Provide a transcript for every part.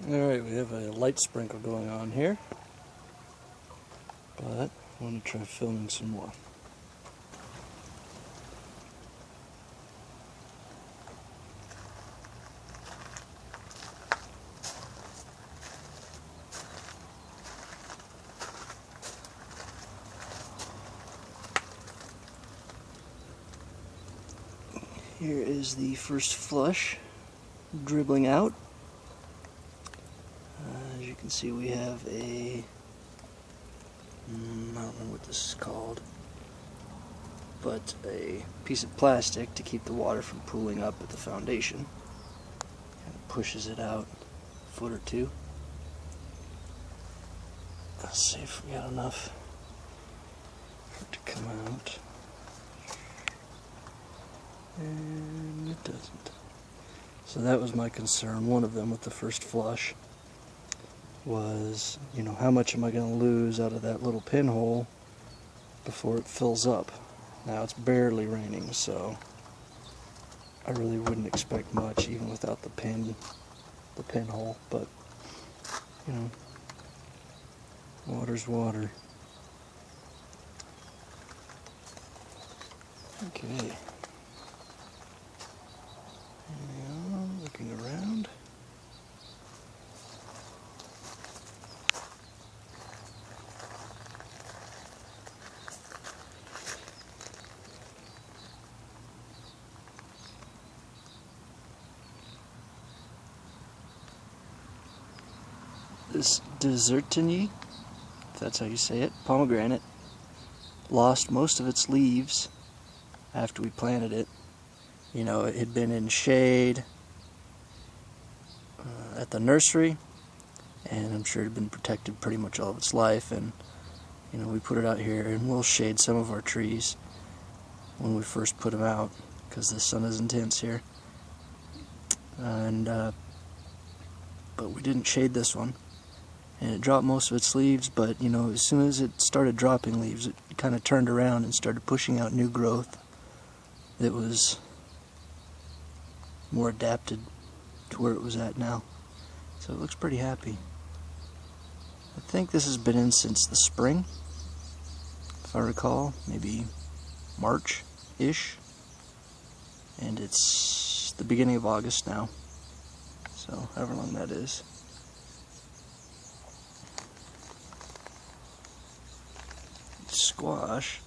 Alright, we have a light sprinkle going on here, but I want to try filming some more. Here is the first flush dribbling out. As you can see, we have a, I don't remember what this is called, but a piece of plastic to keep the water from pooling up at the foundation. Kind of pushes it out a foot or two. Let's see if we got enough for it to come out. And it doesn't. So that was my concern. One of them with the first flush was, you know, how much am I going to lose out of that little pinhole before it fills up? Now it's barely raining, so I really wouldn't expect much even without the pinhole, but you know, water's water. Okay. Now, looking around. This desertini, if that's how you say it, pomegranate, lost most of its leaves after we planted it. You know, it had been in shade at the nursery, and I'm sure it had been protected pretty much all of its life, and you know, we put it out here, and we'll shade some of our trees when we first put them out because the sun is intense here, and but we didn't shade this one, and it dropped most of its leaves. But you know, as soon as it started dropping leaves, it kind of turned around and started pushing out new growth that was more adapted to where it was at now. So it looks pretty happy. I think this has been in since the spring, if I recall, maybe March-ish, and it's the beginning of August now, so however long that is. Squash,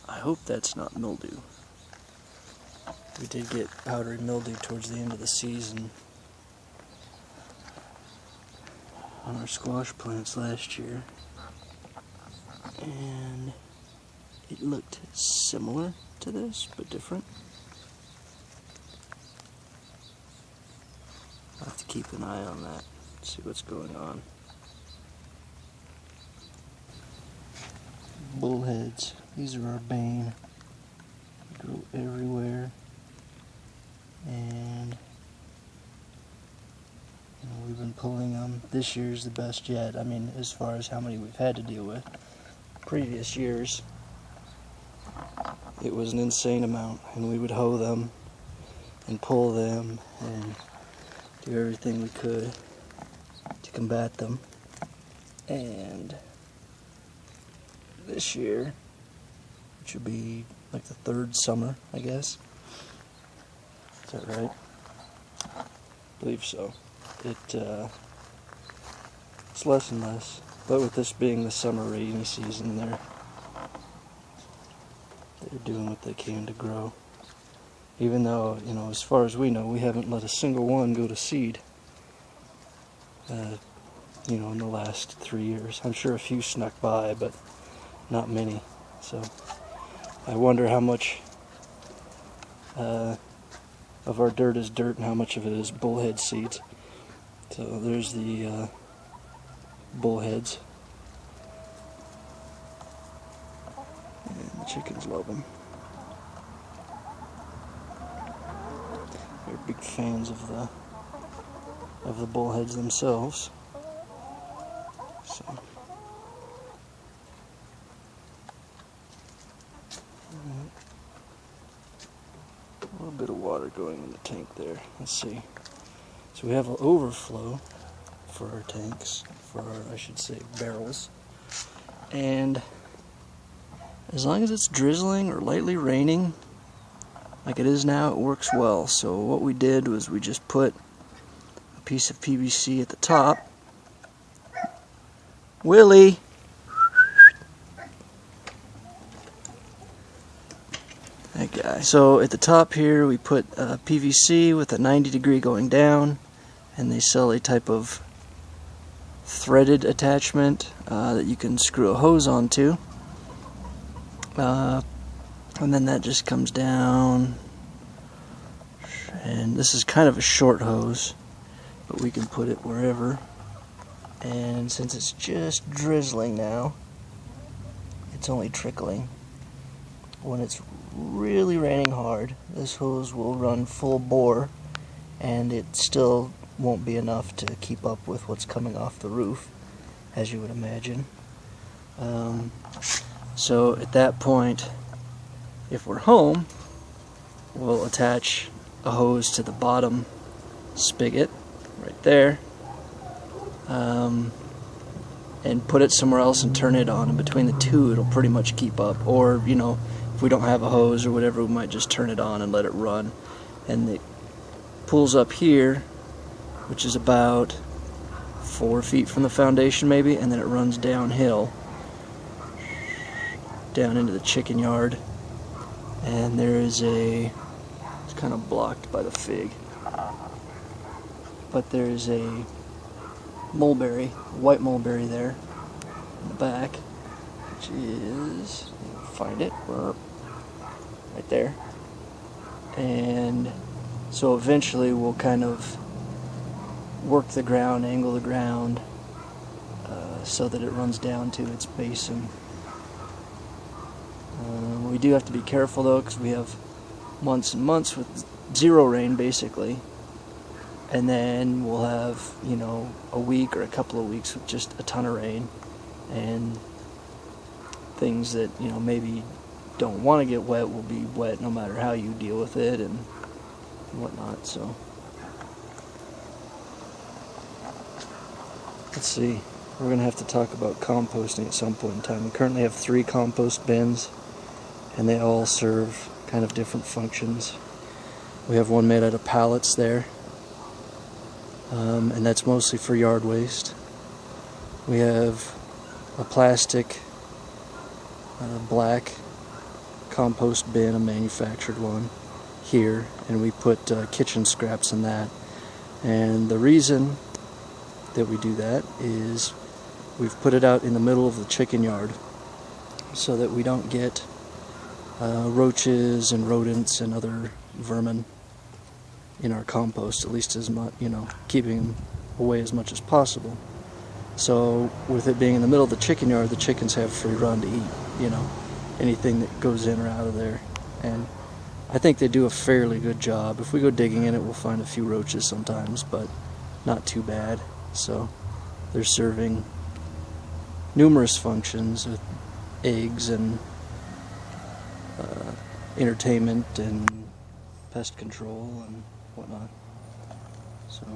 I hope that's not mildew. We did get powdery mildew towards the end of the season on our squash plants last year, and it looked similar to this but different. I'll have to keep an eye on that, see what's going on. Bullheads, these are our bane. They grow everywhere, and you know, we've been pulling them. This year's the best yet. I mean, as far as how many we've had to deal with. Previous years, it was an insane amount, and we would hoe them and pull them and do everything we could to combat them. And this year, which would be like the third summer, I guess. Is that right? I believe so. It's less and less, but with this being the summer rainy season, they're doing what they can to grow. Even though, you know, as far as we know, we haven't let a single one go to seed. You know, in the last 3 years. I'm sure a few snuck by, but not many. So I wonder how much of our dirt is dirt and how much of it is bullhead seeds. So there's the bullheads, and the chickens love them. They're big fans of the bullheads themselves. So a little bit of water going in the tank there. Let's see. So we have an overflow for our tanks, for our, I should say, barrels. And as long as it's drizzling or lightly raining, like it is now, it works well. So what we did was we just put a piece of PVC at the top. Willy! That guy. So at the top here we put PVC with a 90-degree going down, and they sell a type of threaded attachment that you can screw a hose onto. And then that just comes down, and this is kind of a short hose, but we can put it wherever. And since it's just drizzling now, it's only trickling. When it's really raining hard, this hose will run full bore, and it still won't be enough to keep up with what's coming off the roof, as you would imagine. So at that point, if we're home, we'll attach a hose to the bottom spigot right there, and put it somewhere else and turn it on, and between the two it'll pretty much keep up. Or, you know, if we don't have a hose or whatever, we might just turn it on and let it run. And it pulls up here, which is about 4 feet from the foundation maybe, and then it runs downhill down into the chicken yard. And there is it's kind of blocked by the fig, but there's a mulberry, white mulberry there in the back, which is, find it, right there. And so eventually we'll kind of work the ground, angle the ground, so that it runs down to its basin. We do have to be careful though, because we have months and months with zero rain basically, and then we'll have, you know, a week or a couple of weeks with just a ton of rain, and things that, you know, maybe don't want to get wet will be wet no matter how you deal with it and whatnot. So let's see, we're gonna have to talk about composting at some point in time. We currently have 3 compost bins, and they all serve kind of different functions. We have one made out of pallets there, and that's mostly for yard waste. We have a plastic black compost bin, a manufactured one, here, and we put kitchen scraps in that. And the reason that we do that is we've put it out in the middle of the chicken yard so that we don't get roaches and rodents and other vermin in our compost, at least as much, you know, keeping them away as much as possible. So with it being in the middle of the chicken yard, the chickens have free run to eat, you know, anything that goes in or out of there. And I think they do a fairly good job. If we go digging in it, we'll find a few roaches sometimes, but not too bad. So they're serving numerous functions with eggs and entertainment and pest control and whatnot. So